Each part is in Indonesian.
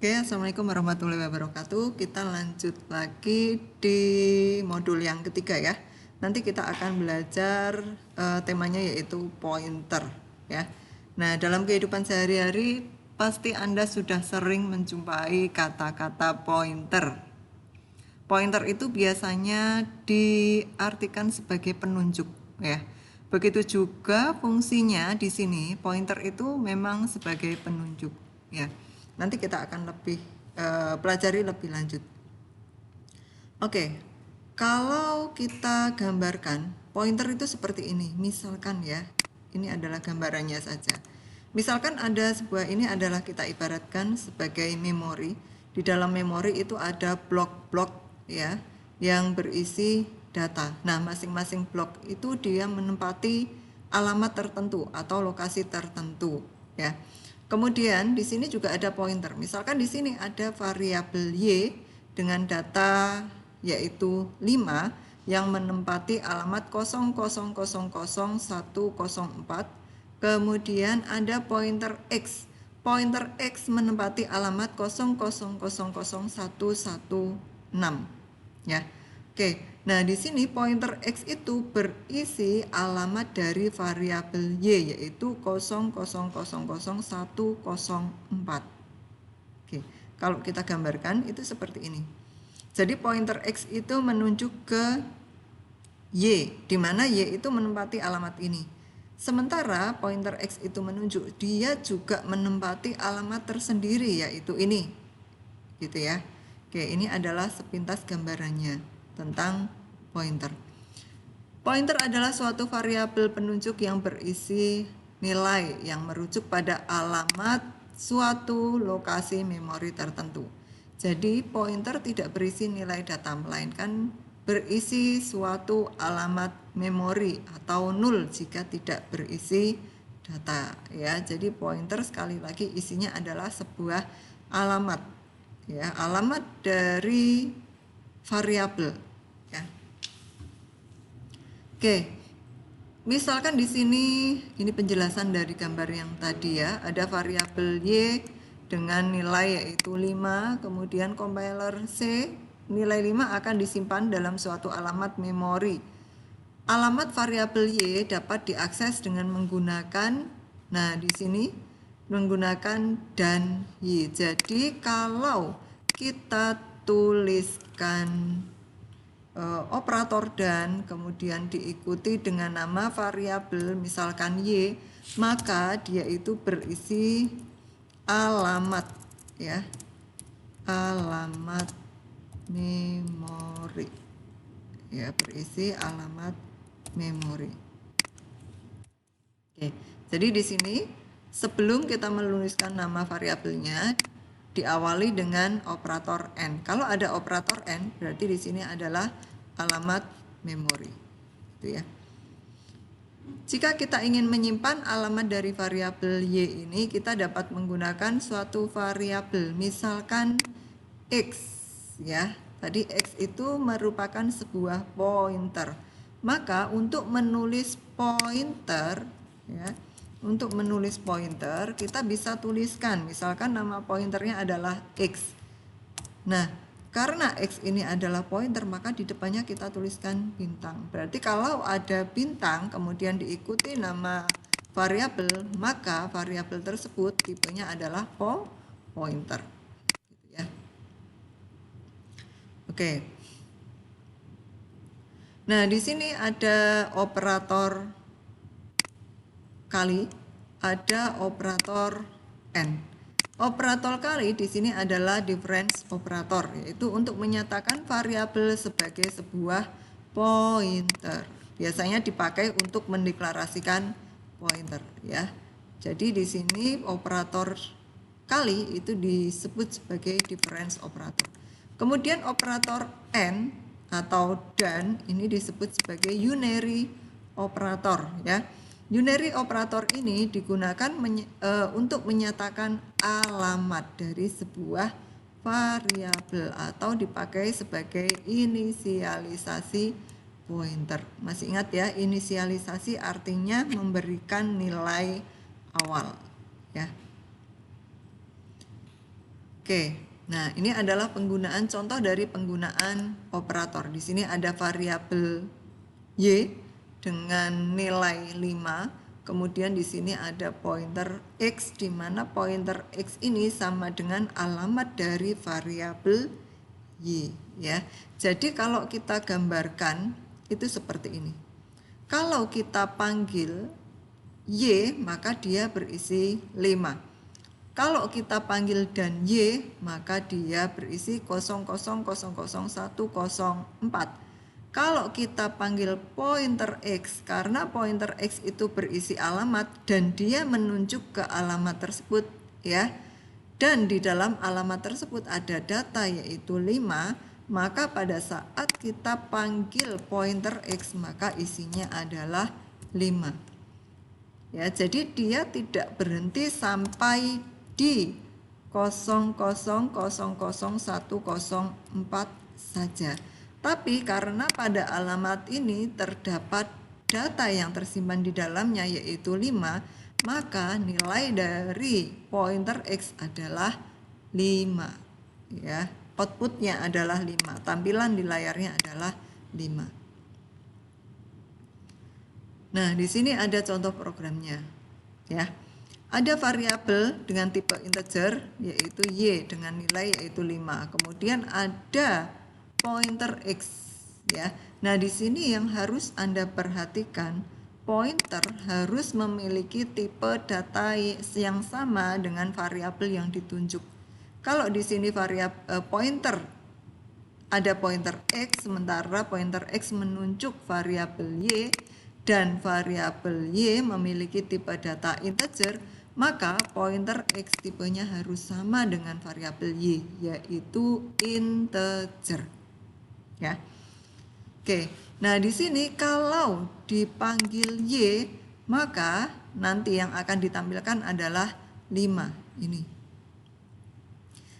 Oke, Assalamualaikum warahmatullahi wabarakatuh. Kita lanjut lagi di modul yang ketiga ya. Nanti kita akan belajar temanya yaitu pointer ya. Nah, dalam kehidupan sehari-hari pasti Anda sudah sering menjumpai kata-kata pointer. Pointer itu biasanya diartikan sebagai penunjuk ya. Begitu juga fungsinya di sini, pointer itu memang sebagai penunjuk ya. Nanti kita akan lebih pelajari lebih lanjut. Oke, kalau kita gambarkan pointer itu seperti ini. Misalkan ya, ini adalah gambarannya saja. Misalkan ada sebuah, ini adalah kita ibaratkan sebagai memori. Di dalam memori itu ada blok-blok ya yang berisi data. Nah, masing-masing blok itu dia menempati alamat tertentu atau lokasi tertentu ya. Kemudian di sini juga ada pointer. Misalkan di sini ada variabel y dengan data yaitu 5 yang menempati alamat 0000104. Kemudian ada pointer x. Pointer x menempati alamat 0000116 ya. Oke, nah di sini pointer x itu berisi alamat dari variabel y yaitu 0000104. Oke, kalau kita gambarkan itu seperti ini. Jadi pointer x itu menunjuk ke y, di mana y itu menempati alamat ini. Sementara pointer x itu menunjuk, dia juga menempati alamat tersendiri yaitu ini. Gitu ya. Oke, ini adalah sepintas gambarannya tentang pointer. Pointer adalah suatu variabel penunjuk yang berisi nilai yang merujuk pada alamat suatu lokasi memori tertentu. Jadi pointer tidak berisi nilai data, melainkan berisi suatu alamat memori atau nul jika tidak berisi data ya. Jadi pointer sekali lagi isinya adalah sebuah alamat ya, alamat dari variabel ya. Oke, misalkan di sini ini penjelasan dari gambar yang tadi ya, ada variabel y dengan nilai yaitu 5, kemudian compiler C nilai 5 akan disimpan dalam suatu alamat memori. Alamat variabel y dapat diakses dengan menggunakan, nah di sini menggunakan dan y. Jadi kalau kita tuliskan operator dan kemudian diikuti dengan nama variabel misalkan y, maka dia itu berisi alamat ya, alamat memori ya, berisi alamat memori. Oke, jadi di sini sebelum kita menuliskan nama variabelnya diawali dengan operator n. Kalau ada operator n, berarti di sini adalah alamat memori. Gitu ya. Jika kita ingin menyimpan alamat dari variabel y ini, kita dapat menggunakan suatu variabel, misalkan x ya. Tadi x itu merupakan sebuah pointer. Maka untuk menulis pointer ya, untuk menulis pointer kita bisa tuliskan misalkan nama pointernya adalah x. Nah, karena x ini adalah pointer maka di depannya kita tuliskan bintang. Berarti kalau ada bintang kemudian diikuti nama variabel, maka variabel tersebut tipenya adalah pointer. Gitu ya. Oke. Nah, di sini ada operator kali, ada operator n. Operator kali di sini adalah difference operator, yaitu untuk menyatakan variabel sebagai sebuah pointer. Biasanya dipakai untuk mendeklarasikan pointer ya. Jadi di sini operator kali itu disebut sebagai difference operator. Kemudian operator n atau dan ini disebut sebagai unary operator ya. Unary operator ini digunakan untuk menyatakan alamat dari sebuah variabel atau dipakai sebagai inisialisasi pointer. Masih ingat ya, inisialisasi artinya memberikan nilai awal ya. Oke, nah ini adalah penggunaan contoh dari penggunaan operator. Di sini ada variabel Y dengan nilai 5, kemudian di sini ada pointer X, di mana pointer X ini sama dengan alamat dari variabel Y, ya. Jadi kalau kita gambarkan itu seperti ini. Kalau kita panggil Y, maka dia berisi 5. Kalau kita panggil dan Y, maka dia berisi 00000104. Kalau kita panggil pointer X, karena pointer X itu berisi alamat dan dia menunjuk ke alamat tersebut, ya. Dan di dalam alamat tersebut ada data yaitu 5, maka pada saat kita panggil pointer X, maka isinya adalah 5. Ya, jadi dia tidak berhenti sampai di 00000104 saja. Tapi karena pada alamat ini terdapat data yang tersimpan di dalamnya yaitu 5, maka nilai dari pointer X adalah 5. Ya, outputnya adalah 5. Tampilan di layarnya adalah 5. Nah, di sini ada contoh programnya. Ya. Ada variabel dengan tipe integer yaitu Y dengan nilai yaitu 5. Kemudian ada pointer X, ya. Nah, di sini yang harus Anda perhatikan, pointer harus memiliki tipe data yang sama dengan variabel yang ditunjuk. Kalau di sini variabel pointer ada pointer X, sementara pointer X menunjuk variabel Y dan variabel Y memiliki tipe data integer, maka pointer X tipenya harus sama dengan variabel Y, yaitu integer. Ya. Oke. Nah, di sini kalau dipanggil Y, maka nanti yang akan ditampilkan adalah 5 ini.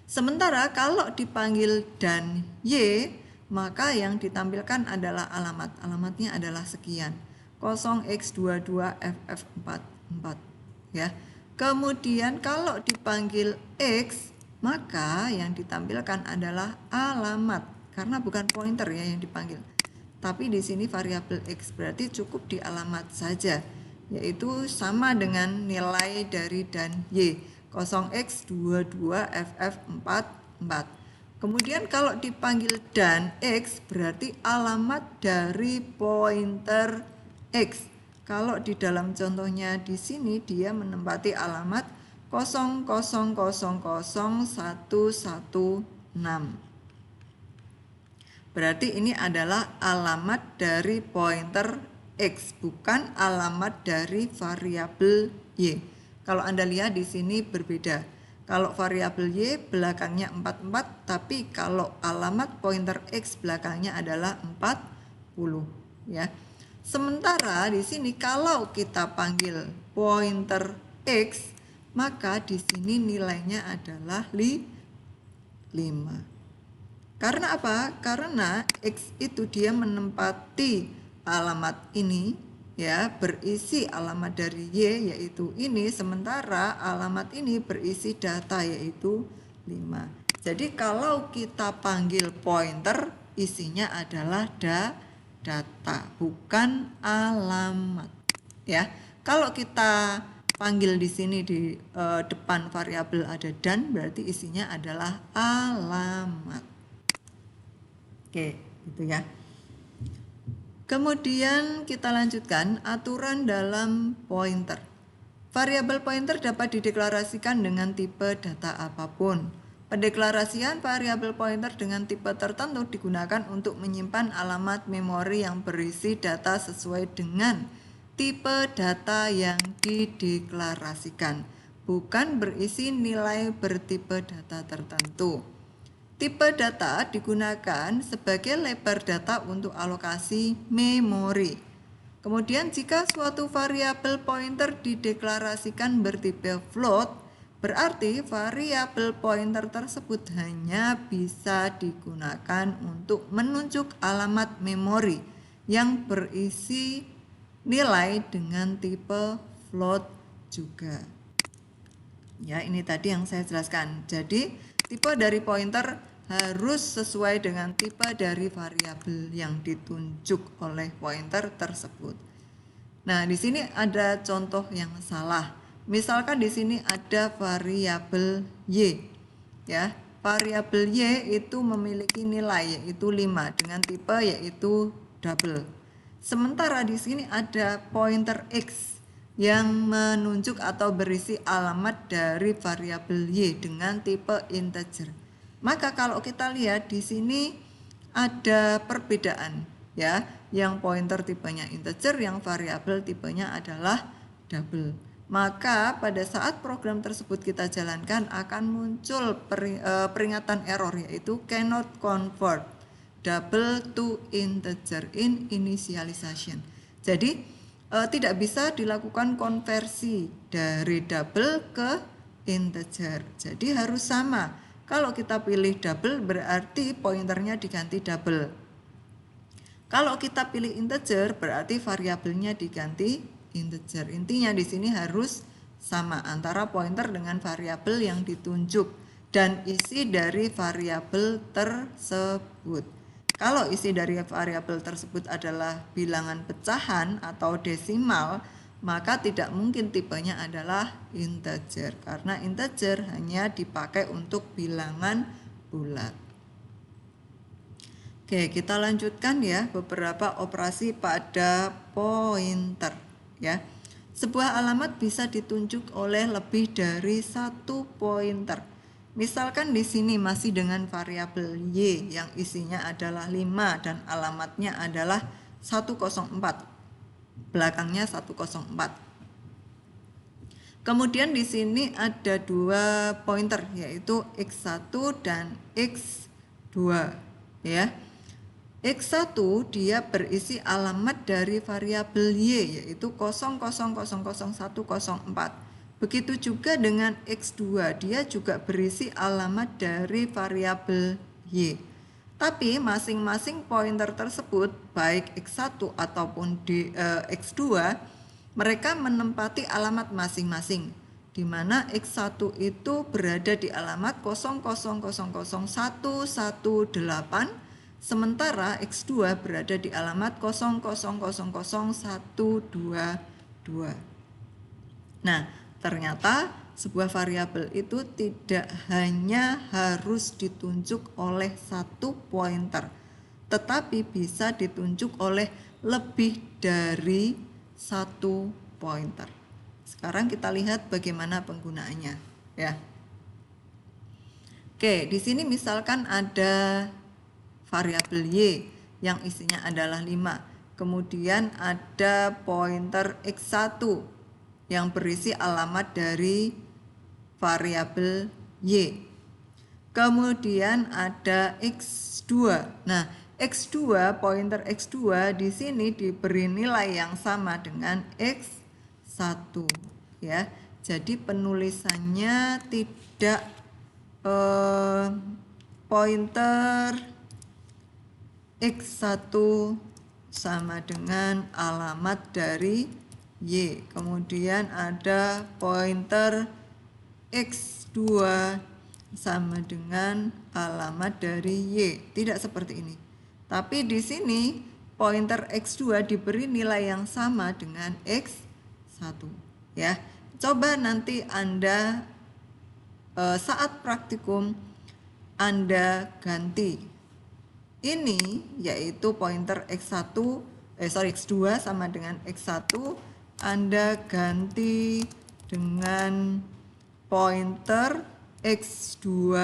Sementara kalau dipanggil dan Y, maka yang ditampilkan adalah alamat. Alamatnya adalah sekian. 0x22ff44, ya. Kemudian kalau dipanggil X, maka yang ditampilkan adalah alamat karena bukan pointer ya yang dipanggil. Tapi di sini variabel X berarti cukup di alamat saja, yaitu sama dengan nilai dari dan Y, 0x22ff44. Kemudian kalau dipanggil dan X berarti alamat dari pointer X. Kalau di dalam contohnya di sini dia menempati alamat 00000116. Berarti ini adalah alamat dari pointer X, bukan alamat dari variabel Y. Kalau Anda lihat di sini berbeda. Kalau variabel Y belakangnya 44, tapi kalau alamat pointer X belakangnya adalah 40, ya. Sementara di sini kalau kita panggil pointer X, maka di sini nilainya adalah 5. Karena apa? Karena X itu dia menempati alamat ini, ya, berisi alamat dari Y yaitu ini, sementara alamat ini berisi data yaitu 5. Jadi kalau kita panggil pointer, isinya adalah data, bukan alamat, ya. Kalau kita panggil di sini di depan variabel ada dan, berarti isinya adalah alamat. Oke, gitu ya. Kemudian kita lanjutkan aturan dalam pointer. Variabel pointer dapat dideklarasikan dengan tipe data apapun. Pendeklarasian variabel pointer dengan tipe tertentu digunakan untuk menyimpan alamat memori yang berisi data sesuai dengan tipe data yang dideklarasikan, bukan berisi nilai bertipe data tertentu. Tipe data digunakan sebagai lebar data untuk alokasi memori. Kemudian jika suatu variabel pointer dideklarasikan bertipe float, berarti variabel pointer tersebut hanya bisa digunakan untuk menunjuk alamat memori yang berisi nilai dengan tipe float juga. Ya, ini tadi yang saya jelaskan. Jadi Tipe dari pointer harus sesuai dengan tipe dari variabel yang ditunjuk oleh pointer tersebut. Nah, di sini ada contoh yang salah. Misalkan di sini ada variabel Y, ya. Variabel Y itu memiliki nilai yaitu 5 dengan tipe yaitu double. Sementara di sini ada pointer X yang menunjuk atau berisi alamat dari variabel Y dengan tipe integer. Maka kalau kita lihat di sini ada perbedaan, ya. Yang pointer tipenya integer, yang variabel tipenya adalah double. Maka pada saat program tersebut kita jalankan akan muncul peringatan error yaitu cannot convert double to integer in initialization. Jadi tidak bisa dilakukan konversi dari double ke integer. Jadi harus sama. Kalau kita pilih double berarti pointernya diganti double. Kalau kita pilih integer berarti variabelnya diganti integer. Intinya di sini harus sama antara pointer dengan variabel yang ditunjuk dan isi dari variabel tersebut. Kalau isi dari variabel tersebut adalah bilangan pecahan atau desimal, maka tidak mungkin tipenya adalah integer karena integer hanya dipakai untuk bilangan bulat. Oke, kita lanjutkan ya beberapa operasi pada pointer ya. Sebuah alamat bisa ditunjuk oleh lebih dari satu pointer. Misalkan di sini masih dengan variabel Y yang isinya adalah 5 dan alamatnya adalah 104. Belakangnya 104. Kemudian di sini ada dua pointer yaitu X1 dan X2 ya. X1 dia berisi alamat dari variabel Y yaitu 00000104. Begitu juga dengan X2, dia juga berisi alamat dari variabel Y. Tapi masing-masing pointer tersebut baik X1 ataupun X2 mereka menempati alamat masing-masing di mana X1 itu berada di alamat 00000118. Sementara X2 berada di alamat 00000122. Nah, ternyata sebuah variabel itu tidak hanya harus ditunjuk oleh satu pointer, tetapi bisa ditunjuk oleh lebih dari satu pointer. Sekarang kita lihat bagaimana penggunaannya, ya. Oke, di sini misalkan ada variabel Y yang isinya adalah 5. Kemudian ada pointer X1 yang berisi alamat dari variabel Y. Kemudian ada X2. Nah, X2, pointer X2 di sini diberi nilai yang sama dengan X1 ya. Jadi penulisannya tidak pointer X1 sama dengan alamat dari Y. Kemudian ada pointer X2 sama dengan alamat dari Y. Tidak seperti ini. Tapi di sini pointer X2 diberi nilai yang sama dengan X1 ya. Coba nanti Anda saat praktikum Anda ganti ini yaitu pointer X2 sama dengan X1, Anda ganti dengan pointer X2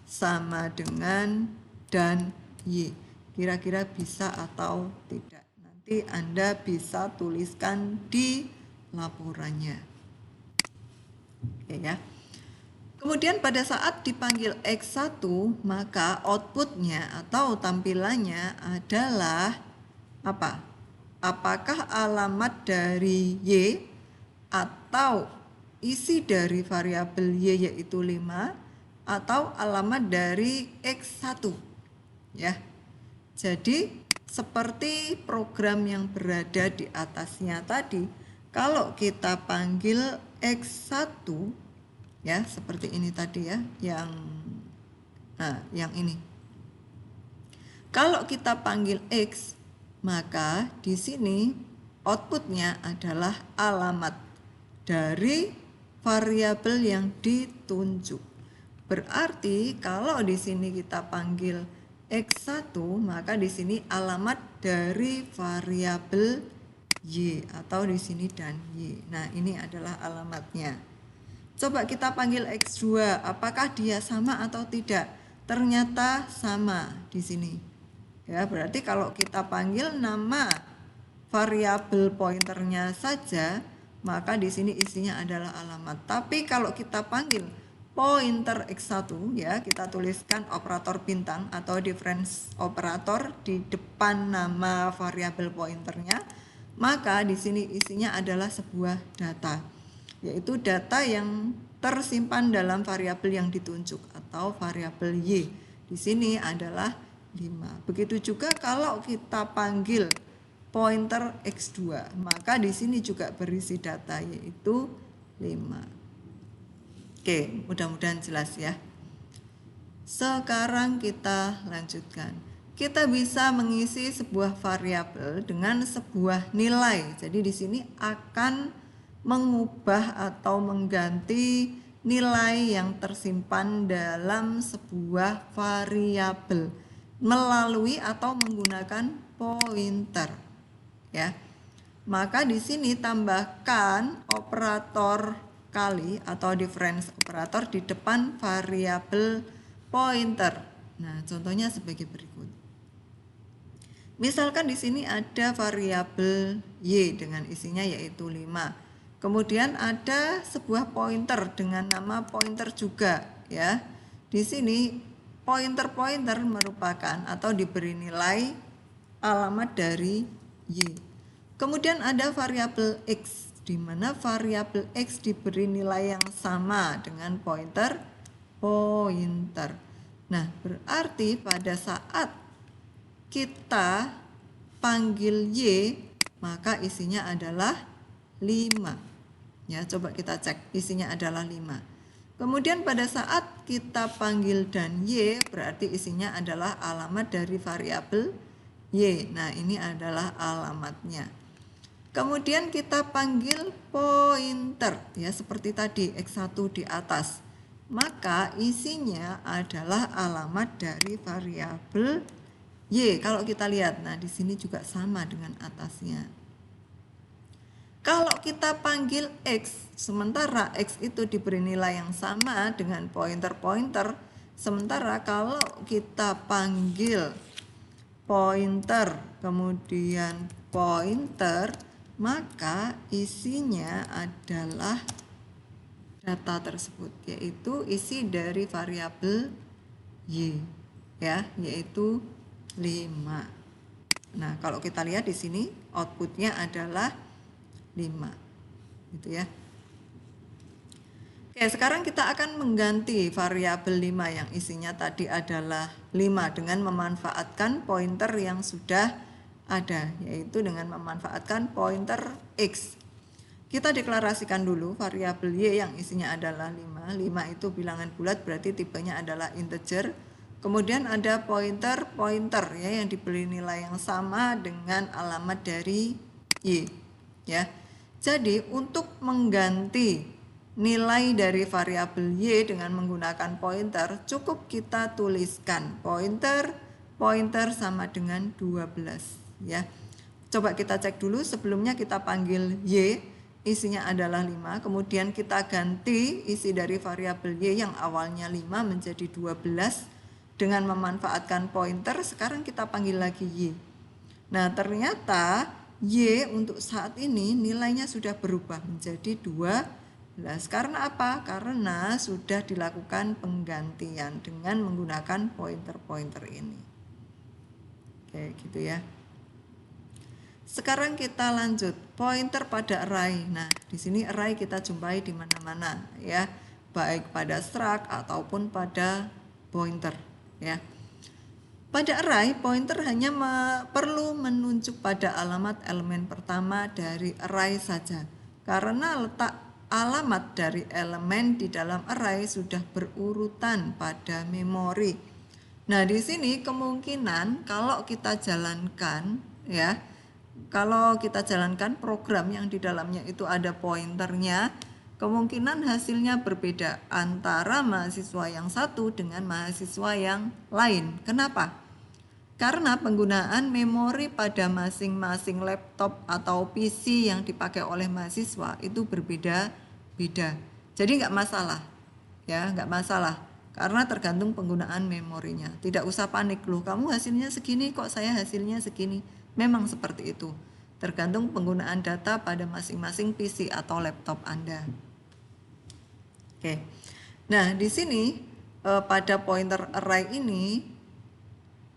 sama dengan dan Y. Kira-kira bisa atau tidak? Nanti Anda bisa tuliskan di laporannya. Oke ya. Kemudian pada saat dipanggil X1, maka outputnya atau tampilannya adalah apa? Apakah alamat dari Y atau isi dari variabel Y yaitu 5 atau alamat dari X1 ya. Jadi seperti program yang berada di atasnya tadi, kalau kita panggil X1 ya seperti ini tadi ya, yang Nah, yang ini. Kalau kita panggil X, maka di sini outputnya adalah alamat dari variabel yang ditunjuk. Berarti kalau di sini kita panggil X1, maka di sini alamat dari variabel Y atau di sini dan Y. Nah, ini adalah alamatnya. Coba kita panggil X2, apakah dia sama atau tidak? Ternyata sama di sini. Ya, berarti kalau kita panggil nama variabel pointernya saja, maka di sini isinya adalah alamat. Tapi kalau kita panggil pointer X1, ya, kita tuliskan operator bintang atau difference operator di depan nama variabel pointernya, maka di sini isinya adalah sebuah data, yaitu data yang tersimpan dalam variabel yang ditunjuk atau variabel Y. Di sini adalah 5. Begitu juga kalau kita panggil pointer X2, maka di sini juga berisi data yaitu 5. Oke, mudah-mudahan jelas ya. Sekarang kita lanjutkan. Kita bisa mengisi sebuah variabel dengan sebuah nilai. Jadi di sini akan mengubah atau mengganti nilai yang tersimpan dalam sebuah variabel melalui atau menggunakan pointer, ya. Maka di sini tambahkan operator kali atau difference operator di depan variabel pointer. Nah, contohnya sebagai berikut. Misalkan di sini ada variabel Y dengan isinya yaitu 5. Kemudian ada sebuah pointer dengan nama pointer juga, ya. Di sini pointer merupakan atau diberi nilai alamat dari Y. Kemudian ada variabel X, di mana variabel X diberi nilai yang sama dengan pointer. Nah, berarti pada saat kita panggil Y, maka isinya adalah 5. Ya, coba kita cek, isinya adalah 5. Kemudian pada saat kita panggil dan Y, berarti isinya adalah alamat dari variabel Y. Nah, ini adalah alamatnya. Kemudian kita panggil pointer, ya, seperti tadi X1 di atas. Maka isinya adalah alamat dari variabel Y. Kalau kita lihat, nah di sini juga sama dengan atasnya. Kalau kita panggil X, sementara X itu diberi nilai yang sama dengan pointer. Sementara kalau kita panggil pointer, kemudian pointer, maka isinya adalah data tersebut, yaitu isi dari variabel Y, ya, yaitu 5. Nah, kalau kita lihat di sini outputnya adalah 5, gitu ya. Oke, sekarang kita akan mengganti variabel 5 yang isinya tadi adalah 5 dengan memanfaatkan pointer yang sudah ada, yaitu dengan memanfaatkan pointer X. Kita deklarasikan dulu variabel Y yang isinya adalah 5. 5 itu bilangan bulat, berarti tipenya adalah integer. Kemudian ada pointer ya, yang diberi nilai yang sama dengan alamat dari Y, ya. Jadi untuk mengganti nilai dari variabel Y dengan menggunakan pointer, cukup kita tuliskan pointer sama dengan 12, ya. Coba kita cek dulu, sebelumnya kita panggil Y, isinya adalah 5, kemudian kita ganti isi dari variabel Y yang awalnya 5 menjadi 12 dengan memanfaatkan pointer. Sekarang kita panggil lagi Y. Nah, ternyata Y untuk saat ini nilainya sudah berubah menjadi 12. Karena apa? Karena sudah dilakukan penggantian dengan menggunakan pointer ini. Oke, gitu ya. Sekarang kita lanjut, pointer pada array. Nah, di sini array kita jumpai di mana-mana, ya, baik pada struct ataupun pada pointer, ya. Pada array, pointer hanya perlu menunjuk pada alamat elemen pertama dari array saja. Karena letak alamat dari elemen di dalam array sudah berurutan pada memori. Nah, di sini kemungkinan kalau kita jalankan ya, kalau kita jalankan program yang di dalamnya itu ada pointernya, kemungkinan hasilnya berbeda antara mahasiswa yang satu dengan mahasiswa yang lain. Kenapa? Karena penggunaan memori pada masing-masing laptop atau PC yang dipakai oleh mahasiswa itu berbeda-beda. Jadi nggak masalah, ya nggak masalah. Karena tergantung penggunaan memorinya. Tidak usah panik loh, kamu hasilnya segini kok saya hasilnya segini. Memang seperti itu. Tergantung penggunaan data pada masing-masing PC atau laptop Anda. Oke. Nah, di sini pada pointer array ini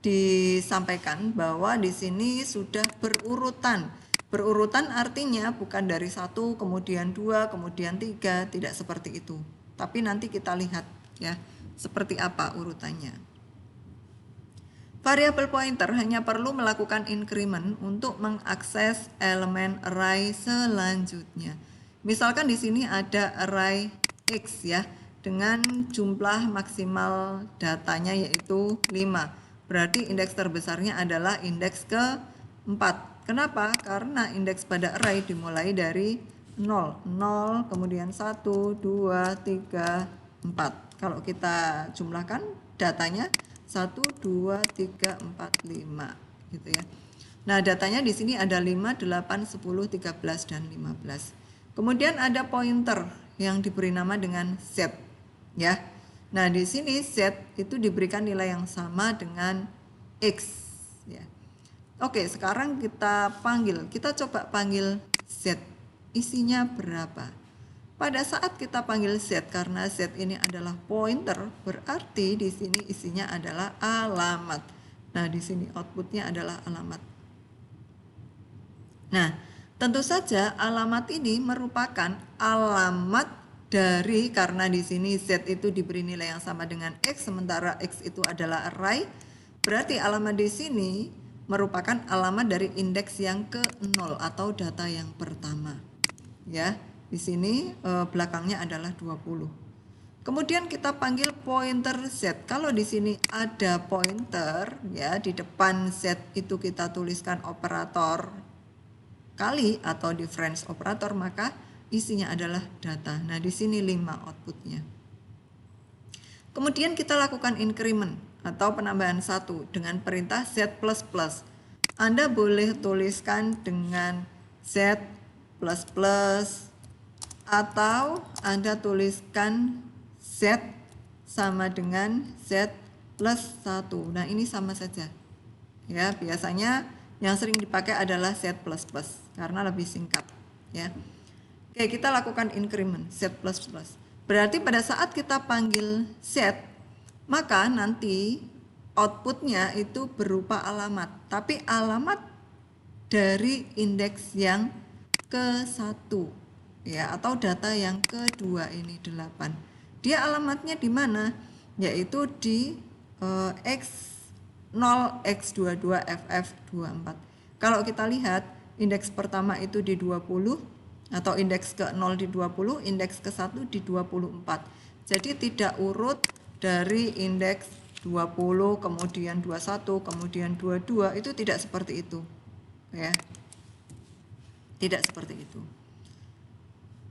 disampaikan bahwa di sini sudah berurutan. Berurutan artinya bukan dari 1, kemudian 2, kemudian 3, tidak seperti itu. Tapi nanti kita lihat ya, seperti apa urutannya. Variabel pointer hanya perlu melakukan increment untuk mengakses elemen array selanjutnya. Misalkan di sini ada array X ya, dengan jumlah maksimal datanya yaitu 5. Berarti indeks terbesarnya adalah indeks ke-4. Kenapa? Karena indeks pada array dimulai dari 0. 0, kemudian 1, 2, 3, 4. Kalau kita jumlahkan datanya 1, 2, 3, 4, 5 gitu ya. Nah, datanya di sini ada 5, 8, 10, 13 dan 15. Kemudian ada pointer yang diberi nama dengan Z ya. Nah, di sini Z itu diberikan nilai yang sama dengan X ya. Oke, sekarang kita coba panggil Z. Isinya berapa? Pada saat kita panggil Z, karena Z ini adalah pointer, berarti di sini isinya adalah alamat. Nah, di sini outputnya adalah alamat. Nah, tentu saja alamat ini merupakan alamat dari, karena di sini Z itu diberi nilai yang sama dengan X, sementara X itu adalah array, berarti alamat di sini merupakan alamat dari indeks yang ke-0 atau data yang pertama. Ya, di sini belakangnya adalah 20. Kemudian kita panggil pointer Z. Kalau di sini ada pointer ya, di depan Z itu kita tuliskan operator kali atau difference operator, maka isinya adalah data. Nah, di sini 5 outputnya. Kemudian kita lakukan increment atau penambahan 1 dengan perintah Z++. Anda boleh tuliskan dengan Z++ atau Anda tuliskan Z sama dengan Z plus 1. Nah, ini sama saja. Ya, biasanya yang sering dipakai adalah Z++ karena lebih singkat, ya. Oke, kita lakukan increment Z++. Berarti pada saat kita panggil Z, maka nanti outputnya itu berupa alamat. Tapi alamat dari indeks yang ke-1 ya, atau data yang kedua ini 8. Dia alamatnya di mana? Yaitu di X0, X22, FF24. Kalau kita lihat indeks pertama itu di 20 atau indeks ke-0 di 20, indeks ke-1 di 24. Jadi tidak urut dari indeks 20, kemudian 21, kemudian 22, itu tidak seperti itu. Ya. Tidak seperti itu.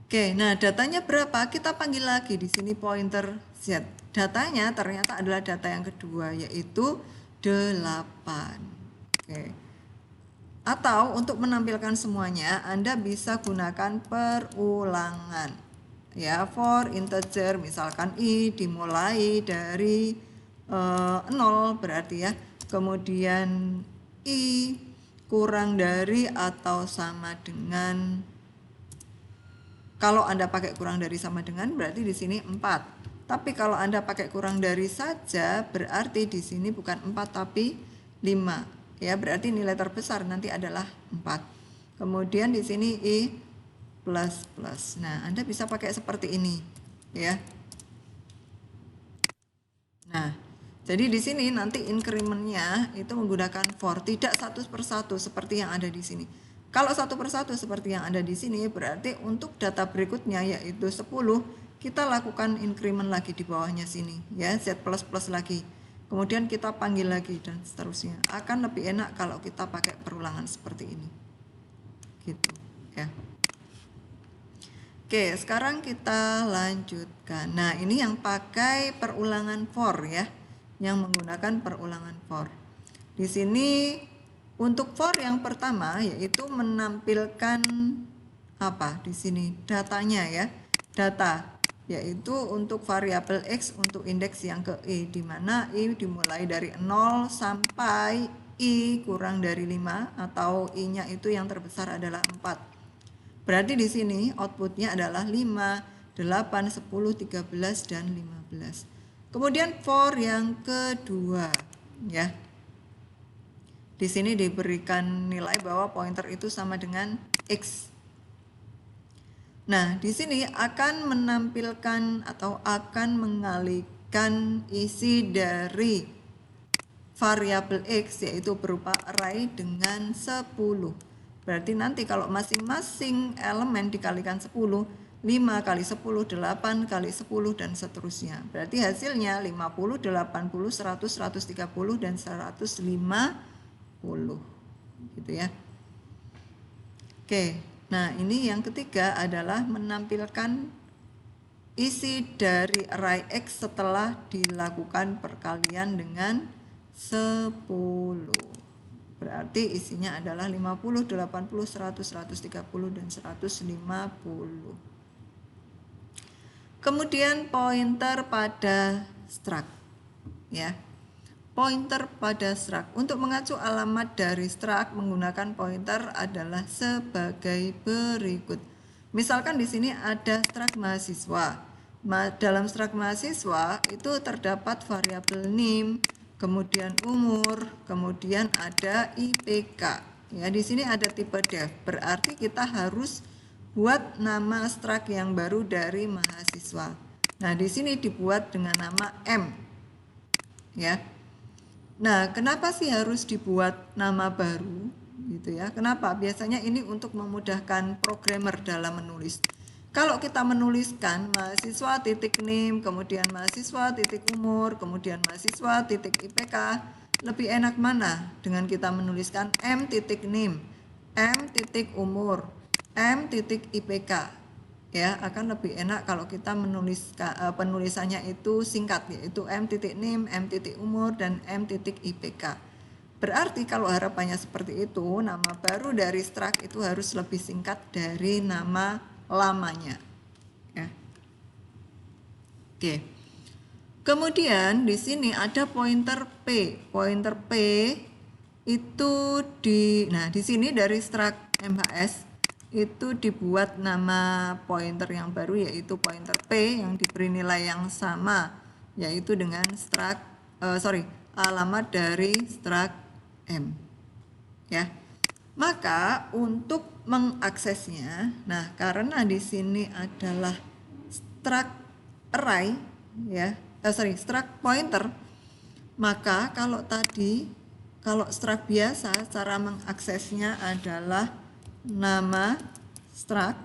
Oke, nah datanya berapa? Kita panggil lagi di sini pointer Z. Datanya ternyata adalah data yang kedua, yaitu 8. Oke. Atau untuk menampilkan semuanya, Anda bisa gunakan perulangan. Ya, for integer misalkan I dimulai dari 0 berarti ya. Kemudian I kurang dari atau sama dengan, kalau Anda pakai kurang dari sama dengan berarti di sini 4. Tapi kalau Anda pakai kurang dari saja berarti di sini bukan 4 tapi 5. Ya, berarti nilai terbesar nanti adalah 4. Kemudian di sini I plus plus. Nah, Anda bisa pakai seperti ini, ya. Nah, jadi di sini nanti incrementnya itu menggunakan for, tidak satu persatu seperti yang ada di sini. Kalau satu persatu seperti yang ada di sini, berarti untuk data berikutnya yaitu 10, kita lakukan increment lagi di bawahnya sini ya, Z++ lagi. Kemudian kita panggil lagi dan seterusnya. Akan lebih enak kalau kita pakai perulangan seperti ini. Gitu ya. Oke, sekarang kita lanjutkan. Nah, ini yang pakai perulangan for ya, yang menggunakan perulangan for. Di sini untuk for yang pertama yaitu menampilkan apa? Di sini datanya ya, data yaitu untuk variabel x untuk indeks yang ke i, di mana i dimulai dari 0 sampai i kurang dari 5 atau i-nya itu yang terbesar adalah 4. Berarti di sini outputnya adalah 5, 8, 10, 13, dan 15. Kemudian for yang kedua ya. Di sini diberikan nilai bahwa pointer itu sama dengan X. Nah, di sini akan menampilkan atau akan mengalihkan isi dari variabel X yaitu berupa array dengan 10. Berarti nanti kalau masing-masing elemen dikalikan 10, 5 kali 10, 8 kali 10 dan seterusnya. Berarti hasilnya 50, 80, 100, 130 dan 150. Gitu ya. Oke. Nah, ini yang ketiga adalah menampilkan isi dari array X setelah dilakukan perkalian dengan 10. Berarti isinya adalah 50, 80, 100, 130, dan 150. Kemudian pointer pada struct. Ya. Pointer pada struct. Untuk mengacu alamat dari struct menggunakan pointer adalah sebagai berikut. Misalkan di sini ada struct mahasiswa. Dalam struct mahasiswa itu terdapat variabel NIM, kemudian umur, kemudian ada IPK. Ya, di sini ada tipe def. Berarti kita harus buat nama struct yang baru dari mahasiswa. Nah, di sini dibuat dengan nama M. Ya. Nah, kenapa sih harus dibuat nama baru? Gitu ya. Kenapa? Biasanya ini untuk memudahkan programmer dalam menulis. Kalau kita menuliskan mahasiswa titik NIM, kemudian mahasiswa titik umur, kemudian mahasiswa titik IPK, lebih enak mana dengan kita menuliskan M titik NIM, M titik umur, M titik IPK? Ya, akan lebih enak kalau kita menuliskan penulisannya itu singkat, yaitu M titik NIM, M titik umur, dan M titik IPK. Berarti kalau harapannya seperti itu, nama baru dari struct itu harus lebih singkat dari nama lamanya. Ya. Oke. Kemudian di sini ada pointer P. Pointer P itu di sini dari struct MHS itu dibuat nama pointer yang baru yaitu pointer P yang diberi nilai yang sama yaitu dengan struct alamat dari struct M. Ya. Maka untuk mengaksesnya, nah karena di sini adalah struct array ya, struct pointer, maka kalau struct biasa cara mengaksesnya adalah nama struct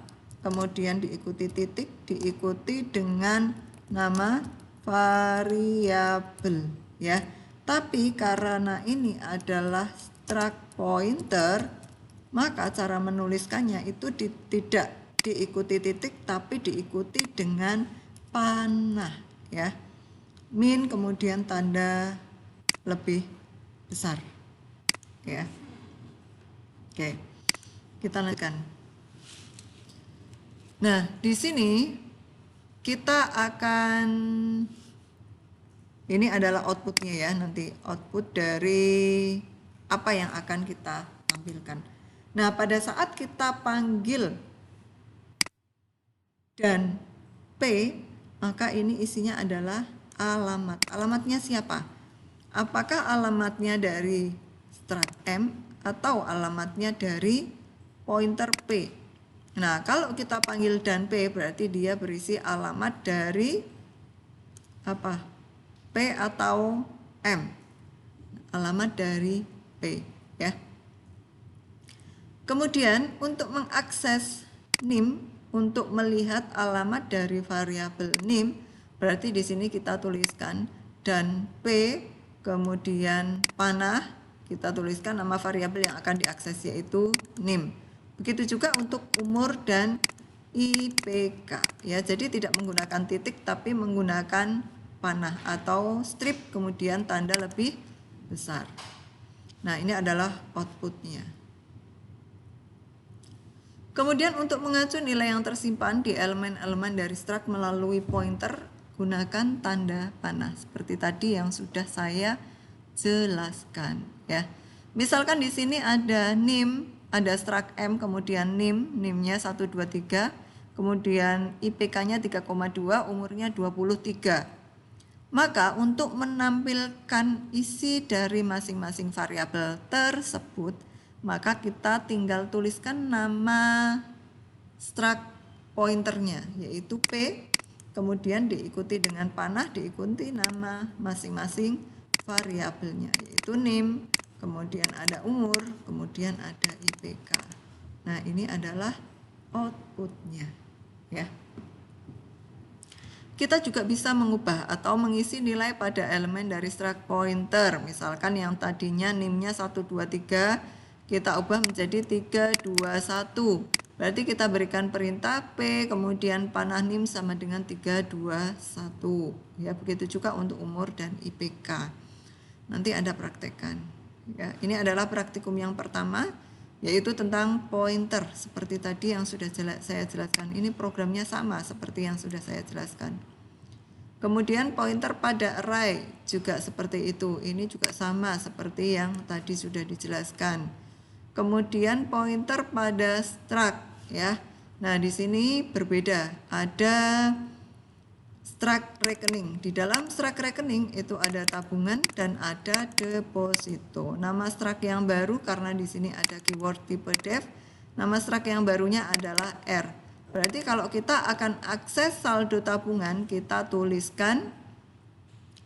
kemudian diikuti titik diikuti dengan nama variabel ya. Tapi karena ini adalah struct pointer, maka cara menuliskannya itu tidak diikuti titik tapi diikuti dengan panah ya. Min kemudian tanda lebih besar ya. Oke. Kita lanjutkan. Nah, di sini kita akan, ini adalah outputnya ya, nanti output dari apa yang akan kita tampilkan. Nah, pada saat kita panggil dan P, maka ini isinya adalah alamat. Alamatnya siapa? Apakah alamatnya dari struct M atau alamatnya dari pointer P? Nah, kalau kita panggil dan P berarti dia berisi alamat dari apa? P atau M. Alamat dari P ya. Kemudian untuk mengakses NIM, untuk melihat alamat dari variabel NIM, berarti di sini kita tuliskan dan P, kemudian panah, kita tuliskan nama variabel yang akan diakses yaitu NIM. Begitu juga untuk umur dan IPK ya. Jadi tidak menggunakan titik tapi menggunakan panah atau strip kemudian tanda lebih besar. Nah, ini adalah outputnya. Kemudian untuk mengacu nilai yang tersimpan di elemen-elemen dari struct melalui pointer, gunakan tanda panah seperti tadi yang sudah saya jelaskan ya. Misalkan di sini ada NIM, ada struct M, kemudian NIM-nya 123, kemudian IPK-nya 3,2, umurnya 23. Maka untuk menampilkan isi dari masing-masing variabel tersebut, maka kita tinggal tuliskan nama struct pointernya yaitu P, kemudian diikuti dengan panah, diikuti nama masing-masing variabelnya yaitu NIM, kemudian ada umur, kemudian ada IPK. Nah, ini adalah outputnya ya. Kita juga bisa mengubah atau mengisi nilai pada elemen dari struct pointer. Misalkan yang tadinya NIM-nya 123, kita ubah menjadi 321. Berarti kita berikan perintah P, kemudian panah NIM sama dengan 321. Ya, begitu juga untuk umur dan IPK. Nanti ada praktekan. Ya, ini adalah praktikum yang pertama, yaitu tentang pointer. Seperti tadi yang sudah saya jelaskan. Ini programnya sama seperti yang sudah saya jelaskan. Kemudian pointer pada array juga seperti itu. Ini juga sama seperti yang tadi sudah dijelaskan. Kemudian pointer pada struct ya. Nah, di sini berbeda. Ada struct rekening. Di dalam struct rekening itu ada tabungan dan ada deposito. Nama struct yang baru karena di sini ada keyword tipe def. Nama struct yang barunya adalah R. Berarti kalau kita akan akses saldo tabungan, kita tuliskan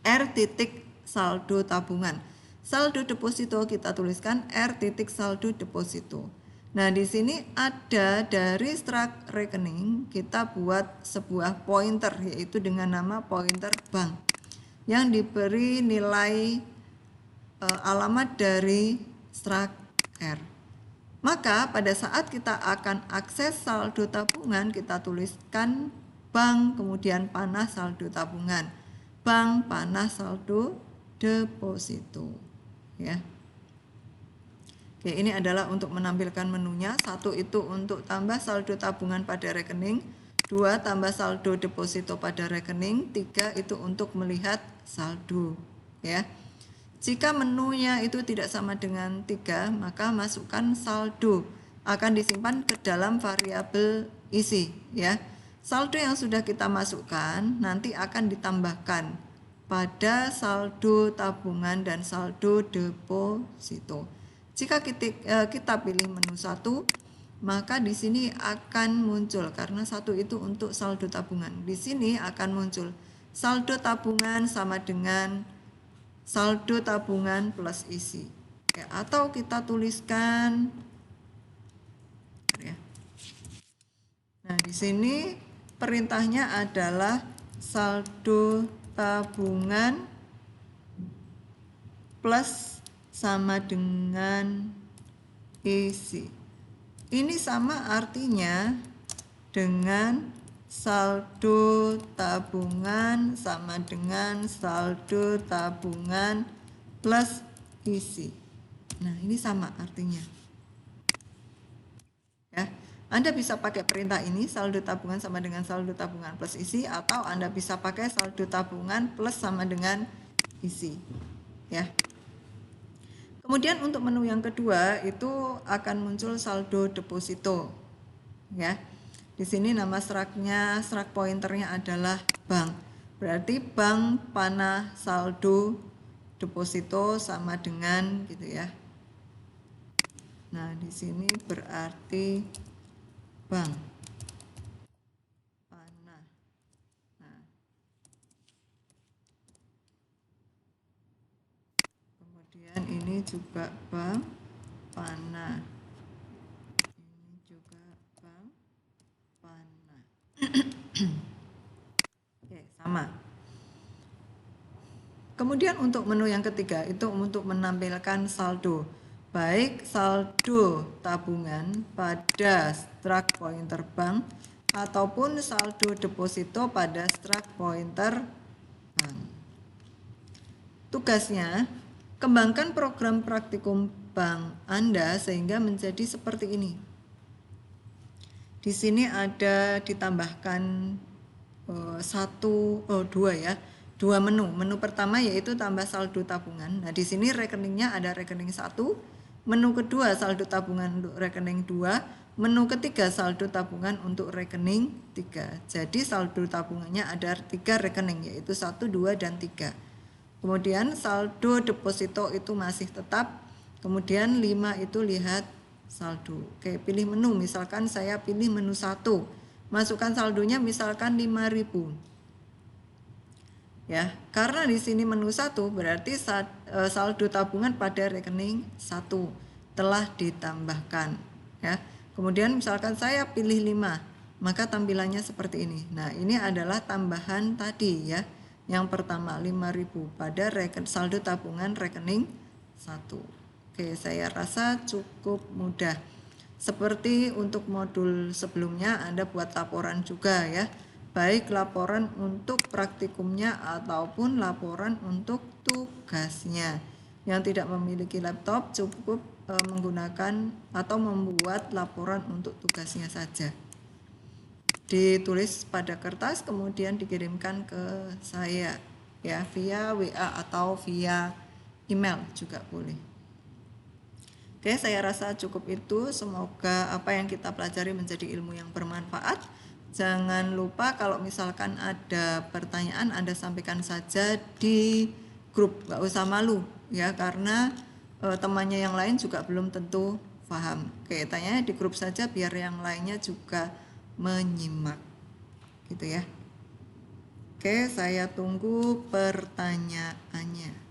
R titik saldo tabungan. Saldo deposito kita tuliskan R titik saldo deposito. Nah, di sini ada dari struct rekening kita buat sebuah pointer yaitu dengan nama pointer bank yang diberi nilai alamat dari struct R. Maka pada saat kita akan akses saldo tabungan, kita tuliskan bank kemudian panah saldo tabungan, bank panah saldo deposito ya. Oke, ini adalah untuk menampilkan menunya. 1 itu untuk tambah saldo tabungan pada rekening, 2 tambah saldo deposito pada rekening, 3 itu untuk melihat saldo ya. Jika menunya itu tidak sama dengan 3, maka masukkan saldo. Akan disimpan ke dalam variabel isi ya. Saldo yang sudah kita masukkan nanti akan ditambahkan pada saldo tabungan dan saldo deposito. Jika kita pilih menu 1, maka di sini akan muncul karena 1 itu untuk saldo tabungan. Di sini akan muncul saldo tabungan sama dengan saldo tabungan plus isi ya, atau kita tuliskan ya. Nah, di sini perintahnya adalah saldo tabungan plus sama dengan isi. Ini sama artinya dengan saldo tabungan sama dengan saldo tabungan plus isi. Nah, ini sama artinya. Ya, Anda bisa pakai perintah ini, saldo tabungan sama dengan saldo tabungan plus isi, atau Anda bisa pakai saldo tabungan plus sama dengan isi. Ya. Kemudian untuk menu yang kedua itu akan muncul saldo deposito. Ya. Di sini nama struct-nya, struct pointernya adalah bank. Berarti bank panah saldo deposito sama dengan gitu ya. Nah, di sini berarti bank panah. Nah, kemudian ini juga bank panah. Kemudian untuk menu yang ketiga itu untuk menampilkan saldo, baik saldo tabungan pada struct pointer bank ataupun saldo deposito pada struct pointer bank. Tugasnya, kembangkan program praktikum bank Anda sehingga menjadi seperti ini. Di sini ada ditambahkan dua menu. Menu pertama yaitu tambah saldo tabungan. Nah, di sini rekeningnya ada rekening 1, menu kedua saldo tabungan untuk rekening 2, menu ketiga saldo tabungan untuk rekening 3. Jadi saldo tabungannya ada 3 rekening yaitu 1, 2, dan 3. Kemudian saldo deposito itu masih tetap. Kemudian 5 itu lihat saldo. Oke, pilih menu. Misalkan saya pilih menu 1. Masukkan saldonya misalkan 5.000. Ya, karena di sini menu 1 berarti saldo tabungan pada rekening 1 telah ditambahkan, ya. Kemudian misalkan saya pilih 5, maka tampilannya seperti ini. Nah, ini adalah tambahan tadi, ya. Yang pertama 5.000 pada saldo tabungan rekening 1. Oke, saya rasa cukup mudah. Seperti untuk modul sebelumnya Anda buat laporan juga, ya. Baik laporan untuk praktikumnya ataupun laporan untuk tugasnya. Yang tidak memiliki laptop cukup menggunakan atau membuat laporan untuk tugasnya saja. Ditulis pada kertas kemudian dikirimkan ke saya, ya, via WA atau via email juga boleh. Oke, saya rasa cukup itu. Semoga apa yang kita pelajari menjadi ilmu yang bermanfaat. Jangan lupa kalau misalkan ada pertanyaan Anda sampaikan saja di grup, nggak usah malu, ya, karena temannya yang lain juga belum tentu paham. Oke, tanya di grup saja biar yang lainnya juga menyimak, gitu ya. Oke, saya tunggu pertanyaannya.